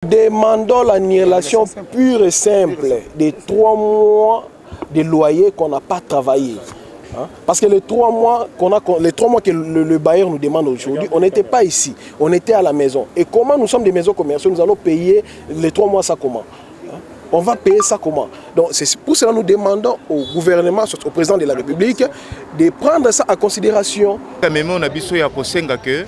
Demandons l'annulation pure et simple des 3 mois de loyer qu'on n'a pas travaillé. Hein? Parce que les 3 mois que le bailleur nous demande aujourd'hui, on n'était pas ici, on était à la maison. Et comment nous sommes des maisons commerciales, nous allons payer les 3 mois ça comment? Hein? On va payer ça comment? Donc c'est pour cela que nous demandons au gouvernement, au président de la République, de prendre ça en considération. Même on a besoin de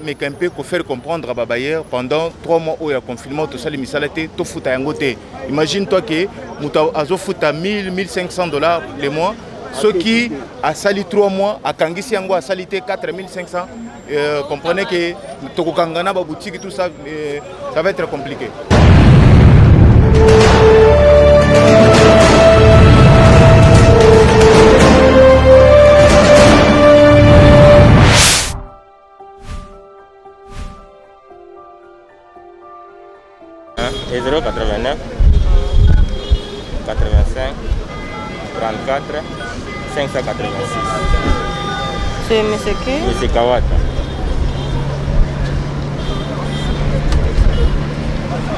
mais un peu faire comprendre à Babayer pendant 3 mois où il y a confinement, tout ça, les misalate, tout fout à un côté. Imagine-toi que tu fout à 1000, 1500 $, les mois. Ceux qui a sali 3 mois, à Kangisi Yango a salité 4500, comprenez que Tokokangana, boutique, tout ça, ça va être compliqué. Et 089 85 34 586. C'est M. qui? M. Kawata.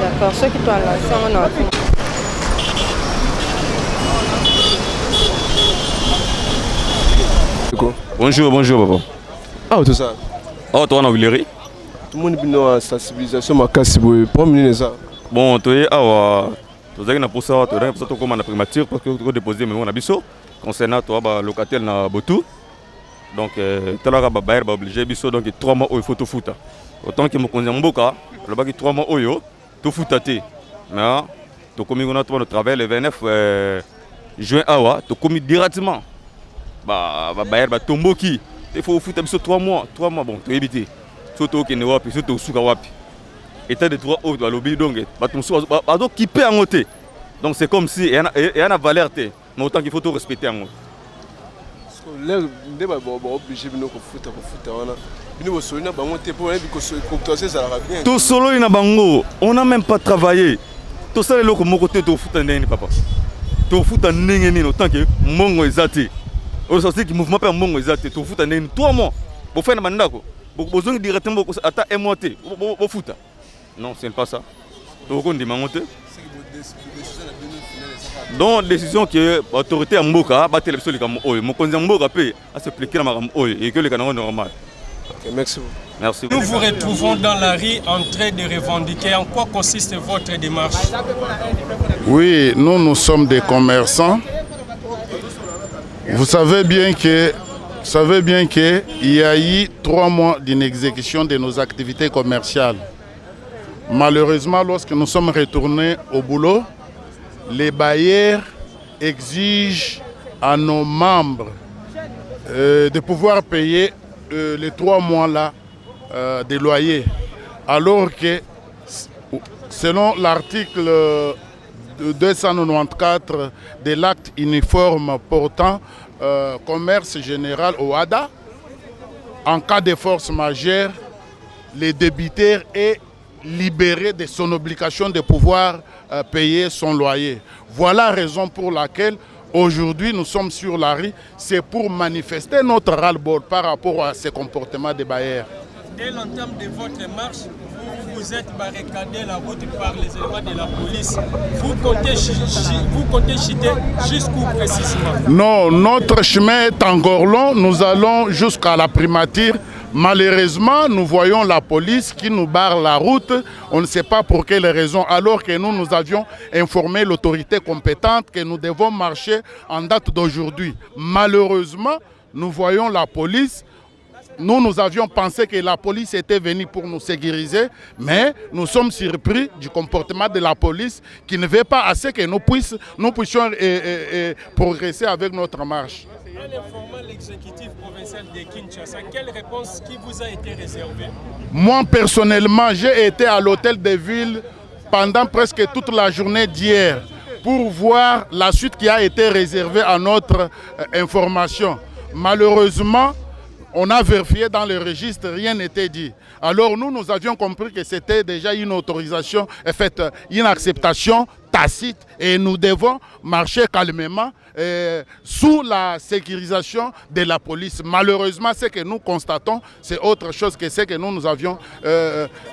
D'accord, ceux qui t'ont lancé, on a fait. Bonjour papa. Ah, tout ça. Oh, toi on a Villery. Tout le monde est en sensibilisation, ma casse, pour mener ça. Bon, tu es à tu pour ça, tu as pour ça comme on a primature parce que tu as déposé mais on a biso concernant toi locataire na Botou. Donc tu as obligé biso donc 3 mois il faut tout foutre. Autant que mon conseil mboka, le baki 3 mois yo tout foutaté. Mais tu commis on a toi le travail le 29 juin awa, tu commis directement. Tomboki, il faut foutre biso 3 mois bon, tu éviter. Surtout que ne wapi, surtout suka wapi. État de droit au lobby donc qui peut en ôter. Donc c'est comme si il y a une valeur mais autant qu'il faut tout respecter en haut. Tout solo il bango, on n'a même pas travaillé. Tout ça les locaux mon côté tout foot en papa. Tout foot en nengeni autant que mongo ezati. On sait que mouvement pas mongo ezati, tout foot en 3 mois. Pour faire un mandat pour besoin directement à un mois pour foot. Non, ce n'est pas ça. Donc, décision que l'autorité a battu les personnes comme eux. Mon conseil Mboka peut s'appliquer dans et que le canal normal. Merci. Merci. Nous vous retrouvons dans la rue en train de revendiquer. En quoi consiste votre démarche? Oui, nous sommes des commerçants. Vous savez bien qu'il y a eu 3 mois d'inexécution de nos activités commerciales. Malheureusement, lorsque nous sommes retournés au boulot, les bailleurs exigent à nos membres de pouvoir payer les 3 mois-là des loyers. Alors que, selon l'article 294 de l'acte uniforme portant commerce général au ADA, en cas de force majeure, les débiteurs est libéré de son obligation de pouvoir payer son loyer. Voilà la raison pour laquelle aujourd'hui nous sommes sur la rue. C'est pour manifester notre ras-le-bol par rapport à ces comportements des bailleurs. Dès l'entame de votre marche, vous êtes barricadé la route par les éléments de la police. Vous comptez chuter jusqu'où précisément? Non, notre chemin est encore long. Nous allons jusqu'à la primature. Malheureusement, nous voyons la police qui nous barre la route. On ne sait pas pour quelle raison, alors que nous avions informé l'autorité compétente que nous devons marcher en date d'aujourd'hui. Malheureusement, nous voyons la police. Nous avions pensé que la police était venue pour nous sécuriser, mais nous sommes surpris du comportement de la police qui ne veut pas assez que nous puissions progresser avec notre marche. En informant l'exécutif provincial de Kinshasa, quelle réponse qui vous a été réservée? Moi, personnellement, j'ai été à l'hôtel de ville pendant presque toute la journée d'hier pour voir la suite qui a été réservée à notre information. Malheureusement, on a vérifié dans le registre, rien n'était dit. Alors nous avions compris que c'était déjà une autorisation, en fait, une acceptation tacite et nous devons marcher calmement sous la sécurisation de la police. Malheureusement, ce que nous constatons, c'est autre chose que ce que nous avions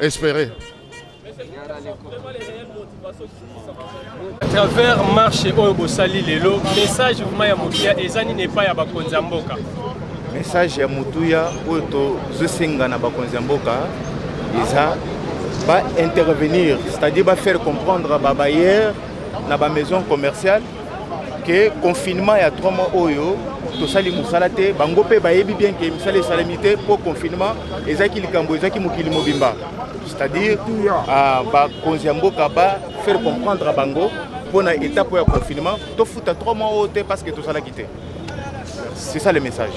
espéré. À travers marche oyo bosali lelo message vraiment ya motuya ezani n'est pas ya bakonzi ya mboka. Message ya motuya oyo tozosenga na bakonzi ya mboka eza ba intervenir, c'est-à-dire ba faire comprendre à babayeur na ba maison commerciale que confinement ya 3 mois oyo tosali musala te bango pe bayebi bien que misala salamité pour confinement ezaki likambo ezaki mokili mobimba, c'est-à-dire ba konzi ya mboka ba faire comprendre à bango pour na étape ya confinement to futa 3 mois oyo te parce que tosala quitté. C'est ça le message.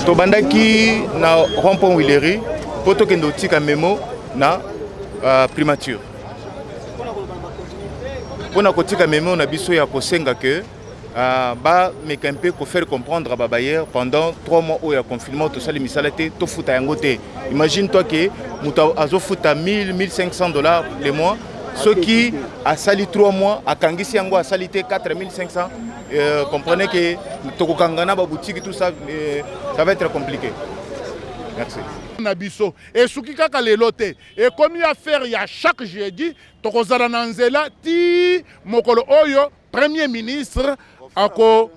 Tobandaki na rond-point Willery po tokende otika memo na primature. Pona kotika memo na biso ya kosenga que ba mekampe ko faire comprendre à babayeur pendant 3 mois au ya confinement to sali misala te to futa yango te. Imagine toi que muta azo futa 1000-1500 $, le mois. Ceux qui a sali 3 mois, à Kangisi Yango a salité 4500, comprenez que Tokokangana, boutique, tout ça, ça va être compliqué. Merci. Nabiso et Soukika Kalelote et comme il y a faire il y a chaque jeudi Tokozala Nanzela ti Mokolo Oyo Premier ministre ako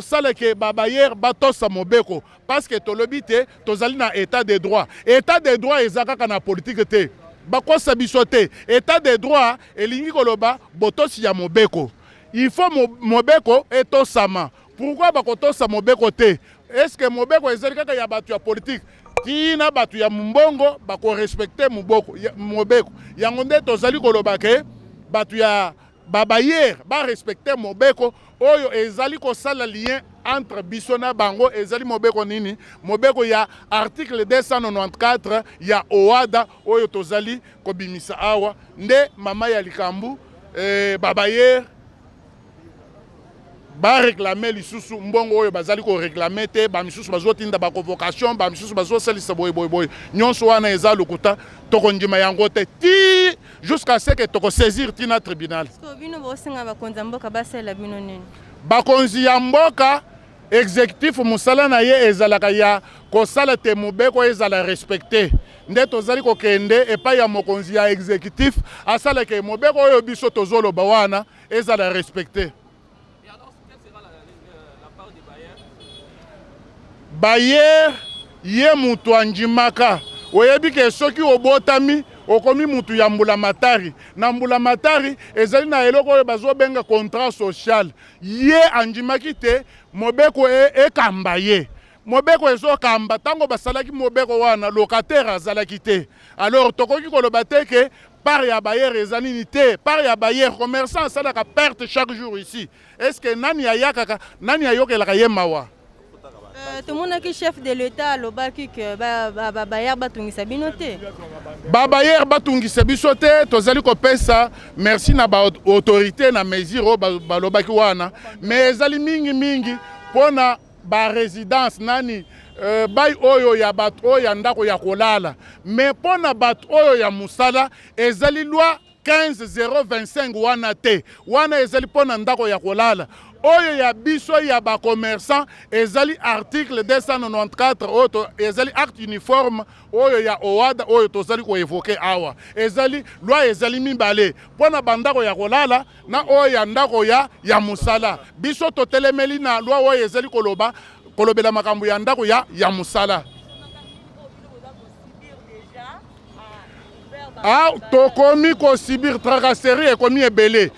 saleke babayer batosa mobeko parce que tolobite tozali na état de droit ezaka na politique te. Bakosa bisote état de droit elingi koloba botosi ya mobeko il faut mobeko etosama. Pourquoi bakotosa mobeko te? Est-ce que mobeko ezali kaka ya batu ya politique tina batu ya mbongo bako respecter mobeko yango nde tozali koloba ke batu ya babayer ba respecter mobeko oyo ezali kosala lien entre biso na bango ezali mobeko nini mobeko ya article 294 ya OADA oyo tozali kobimisa awa nde mama ya likambu babayer ba réclamer lisusu mbongo oyo bazali ko réclamer te ba misusu bazotinda ba convocation ba misusu bazosalisa boy nyonso wana eza lokuta tokondima yango te ti jusqu'à ce que toko saisir tina tribunal. So bino bosenga bakonzi ya mboka basala bino nini? Bakonzi ya mboka exécutif musala na ye ezalaka ya kosala te mobeko ezala respecté nde tozali kokende epai ya mokonzi ya exécutif asala ke mobeko oyo biso tozoloba wana ezala respecté. Bayer ye mutu anjimaka oyebi ke soki obotami okomi mutu ya mbula matari na mbula matari ezali na eloko oyo bazobenga contrat social ye anjimaki te mobeko ekamba ye mobeko ezokamba tango basalaki mobeko wana locataire azalaki te alors tokoki koloba te ke par ya bayer ezali ni te par ya bayer commerçant asalaka perte chaque jour ici. Est-ce que nani ayakaka nani ayokelaka ye mawa? Tout le monde qui chef de l'État lobaki que babayer batungisa bino te. Babayer batungisa biso te tozali kopesa merci na ba autorité na mesure balobaki wana mais ezali mingi pona ba résidence nani bay oyo ya bat oyo ndako ya kolala mais pona bat oyo ya musala ezali loi 15025 wana te wana ezali pona ndako ya kolala oyo ya biso ya ba commerçant ezali article 294 oyo ezali acte uniforme oyo ya OADA oyo tozali ko évoquer awa ezali loi ezali mibale pona bandako ya kolala na oyo ya ndako ya musala biso totelemeli na loi oyo ezali kolobela makambo ya ndako ya musala. Tokomi ko subir tracasserie ekomi ebele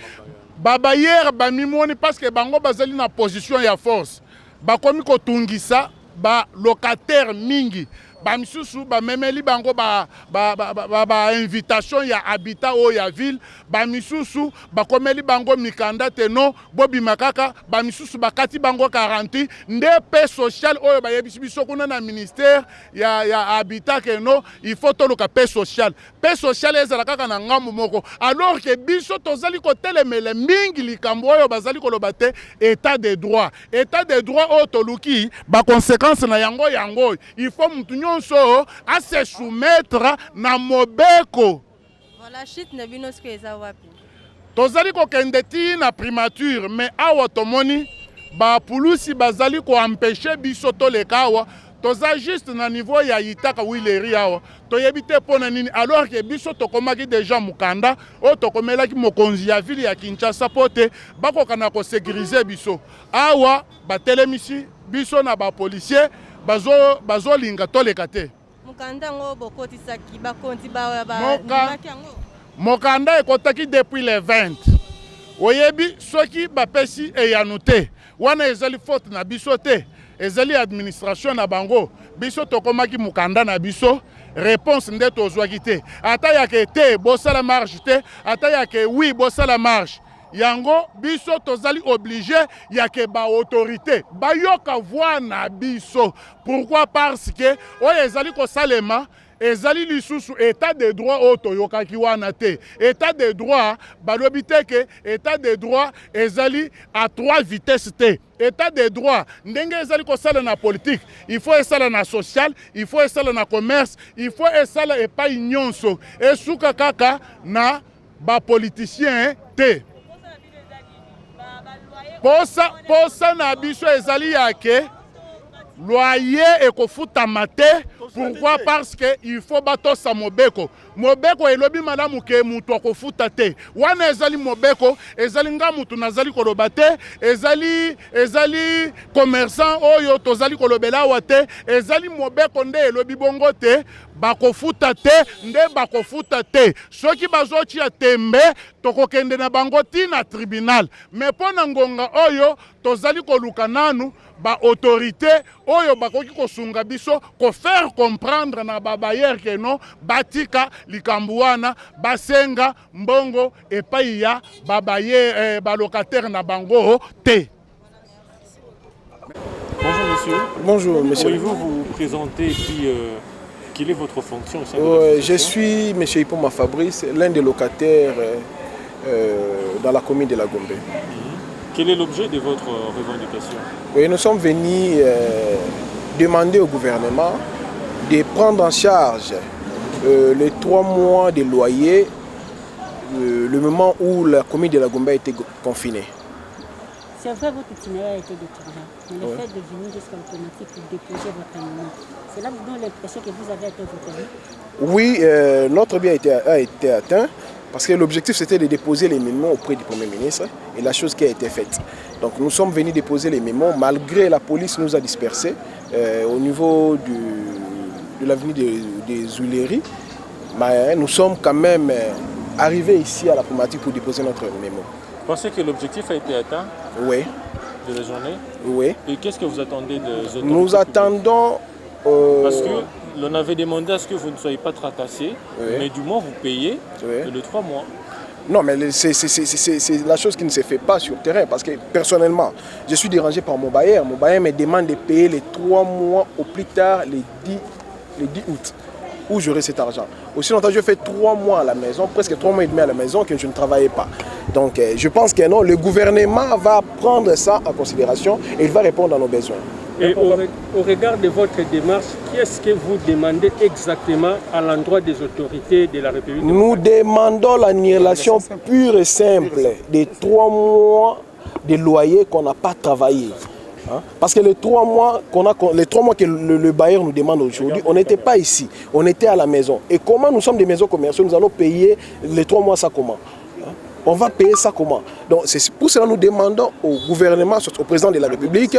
babayer bamimoni parce que bango bazali na position ya force bakomi ko tungisa ba locataire mingi bamisusu bamemeli bango ba invitation ya habitat o ya ville bamisusu bakomeli bango mikanda teno bobima kaka bamisusu bakati bango 40 nde paix social oyo bayebisi biso kuna na ministère ya habitat keno il faut toluka paix sociale ezala kaka na ngambo moko alors que biso tozali kotelemele mingi likambo oyo bazali koloba te état de droit oyo toluki ba conséquence na yango il faut mutu so à se soumettre na mobeko. Voilà shit na bino ce que ça wapi. Tozali ko kendeti na primature mais awa tomoni ba pulusi bazali ko empêcher biso to lekawa toza juste na niveau ya Itaka Wileri awa toyebi te pona nini alors que biso tokomaki déjà mukanda o tokomelaki mokonzi ya ville ya Kinshasa pote bakoka ko sécuriser biso awa batelemisi biso na ba policier bazo linga toleka te mukanda ngo bokotisaki bakonzi ba mokanda ekotaki depuis le 20 oyebi soki bapesi eyanu te wana ezali faute na biso te ezali administration na bango biso tokomaki mukanda na biso réponse nde tozwaki te ata yake te bosala marche te ata yake oui bosala marche yango biso tozali obligé yake ba autorité bayoka voix na biso pourquoi parce que oyo ezali kosalema ezali lisusu état de droit o toyokaki wana te état de droit balobi te ke état de droit ezali à 3 vitesses te état de droit ndenge ezali kosala na politique il faut esala na social il faut esala na commerce il faut esala epai nyonso esuka kaka na ba politicien te posa na biso ezali yake loyer ekofutama te pourquoi parce que il faut batosa mobeko elobi malamu ke mutu akofuta te wana ezali mobeko ezali nga mutu nazali koloba te ezali commerçant oyo tozali kolobela awa te ezali mobeko nde elobi bongo te bakofuta te soki bazotia tembe tokokende na bango tina tribunal mais pona ngonga oyo tozali koluka nanu ba autorité oyo bakoki kosunga biso ko faire comprendre na babayer que non batika likambu wana basenga mbongo epai ya babayer balocataire na bango te. Bonjour monsieur. Bonjour monsieur. Pouvez-vous vous présenter puis quelle est votre fonction au sein de je suis M. Ipoma Fabrice, l'un des locataires dans la commune de la Gombe. Quel est l'objet de votre revendication? Oui, nous sommes venus demander au gouvernement de prendre en charge les 3 mois de loyer, le moment où la commune de la Gombe a été confinée. C'est vrai, votre itinéraire a été déterminant, mais le fait de venir jusqu'à l'automatique pour déposer votre animal, cela vous donne l'impression que vous avez été voté? Oui, notre bien a été atteint. Parce que l'objectif c'était de déposer les mémos auprès du Premier ministre et la chose qui a été faite. Donc nous sommes venus déposer les mémos malgré la police nous a dispersés au niveau de l'avenue des Huileries. Mais nous sommes quand même arrivés ici à la primature pour déposer notre mémo. Vous pensez que l'objectif a été atteint? Oui. De la journée? Oui. Et qu'est-ce que vous attendez des autorités? Nous attendons... Parce que l'on avait demandé à ce que vous ne soyez pas tracassés, mais du moins vous payez les 3 mois. Non, mais c'est la chose qui ne se fait pas sur le terrain. Parce que personnellement, je suis dérangé par mon bailleur. Mon bailleur me demande de payer les 3 mois au plus tard, les 10 août, où j'aurai cet argent. Aussi longtemps, je fais 3 mois à la maison, presque 3 mois et demi à la maison, que je ne travaillais pas. Donc je pense que non, le gouvernement va prendre ça en considération et il va répondre à nos besoins. Et au regard de votre démarche, qu'est-ce que vous demandez exactement à l'endroit des autorités de la République? Nous demandons l'annulation pure et simple des 3 mois de loyer qu'on n'a pas travaillé. Hein? Parce que les 3 mois que le bailleur nous demande aujourd'hui, on n'était pas ici, on était à la maison. Et comment nous sommes des maisons commerciales, nous allons payer les 3 mois ça comment? On va payer ça comment? Donc c'est pour cela que nous demandons au gouvernement, au président de la République,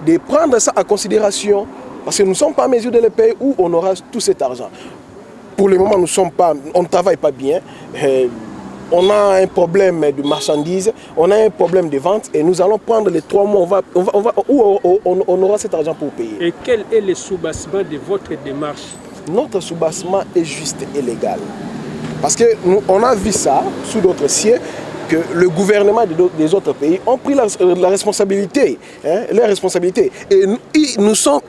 de prendre ça en considération. Parce que nous ne sommes pas en mesure de le payer où on aura tout cet argent. Pour le moment, on ne travaille pas bien. On a un problème de marchandises, on a un problème de vente et nous allons prendre les 3 mois où on aura cet argent pour payer. Et quel est le soubassement de votre démarche? Notre soubassement est juste et légal. Parce qu'on a vu ça sous d'autres cieux, que le gouvernement des autres pays ont pris la responsabilité, leur responsabilité. Et nous sommes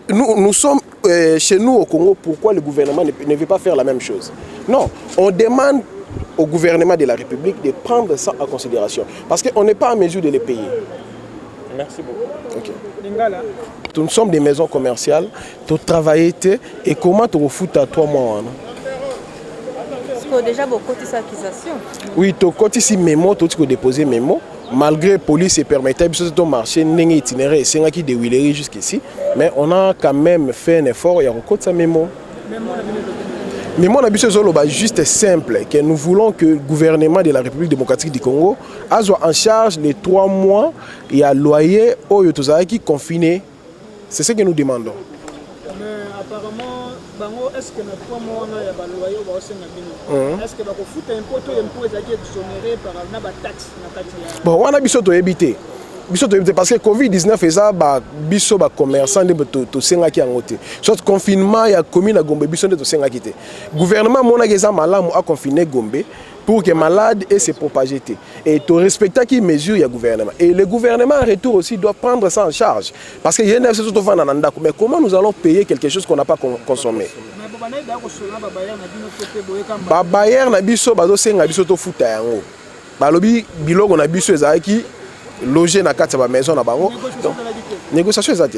chez nous au Congo, pourquoi le gouvernement ne veut pas faire la même chose? Non, on demande au gouvernement de la République de prendre ça en considération. Parce qu'on n'est pas en mesure de les payer. Merci beaucoup. Okay. Nous sommes des maisons commerciales, tu travailles et comment tu refous à 3 mois? Déjà beaucoup de accusation. Oui, tu as ici mémo, tu as déposé mémo malgré la police et permettait de marcher itinéraire et c'est qui déwillerie jusqu'ici, mais on a quand même fait un effort et on compte sa mémoire. Mais mon avis c'est juste simple, que nous voulons que le gouvernement de la République démocratique du Congo soit en charge les 3 mois et à loyer au qui confiné. C'est ce que nous demandons. Mais apparemment, est-ce que notre 3 mois il y a loyer au est-ce que vous foutez un poteau et un pot exonéré par la taxe? Bon, on a besoin de éviter. Parce que Covid-19 est ça, biso ba commerçant de to senga ki angote. Soit confinement ya commune à Gombe biso de to senga kité. Gouvernement mona geza malamu a confiné Gombe pour que malade et se propager. Et to respecter qui mesure ya gouvernement. Et le gouvernement en retour aussi doit prendre ça en charge parce que yene c'est tout vendre nanda mais comment nous allons payer quelque chose qu'on n'a pas consommé? Ba bayer na biso bazo senga biso to futa yango. Ba lobi biloko na biso ezaki loger dans la maison na bango. Négociation exacte.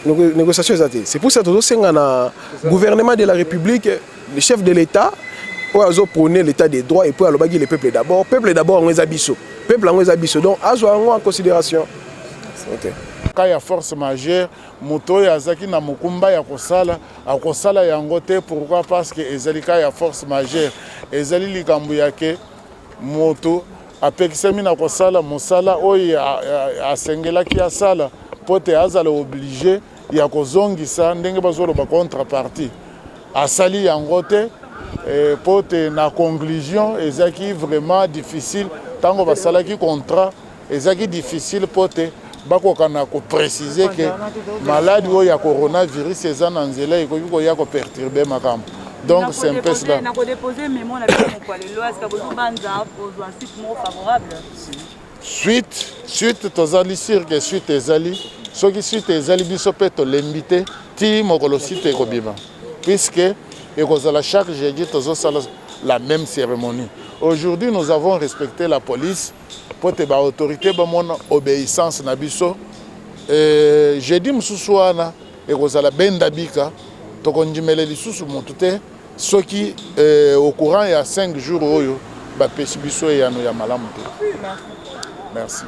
Négociation exacte. C'est pour ça que le gouvernement de la République, le chef de l'État, pour prôner l'état des droits et pour le peuple d'abord. Peuple d'abord on les abisso. Peuple on les abisso. Donc à en considération. OK. Quand il y a force majeure, moto ya zaki na mukumba ya kosala yango te. Pourquoi? Parce que ezalika ya force majeure. Ezali likambu yake moto apekisemi na kosala mosala oyo asengelaki asala pote azala obligé ya kozongisa ndenge bazoloba contrepartie asali yango te pote na conclusion ezaki vraiment difficile tango basalaki contrat ezaki difficile pote bakoka na ko préciser que maladie oyo ya coronavirus eza na nzela ekoki koya ko perturber makambo. Donc c'est un peu cela. Suite tozali sur que suite ezali soki suite ezali biso pe to l'invité ti mokolo suite ekobima puisque ekozala chaque jeudi tozosala la même cérémonie. Aujourd'hui nous avons respecté la police pour te ba autorité ba mon obéissance na biso jeudi mususu wana ekozala bendabika tokondimele lisusu motu te soki au courant il y a 5 jours oyo ba pesi biso ya no ya malamu te. Merci.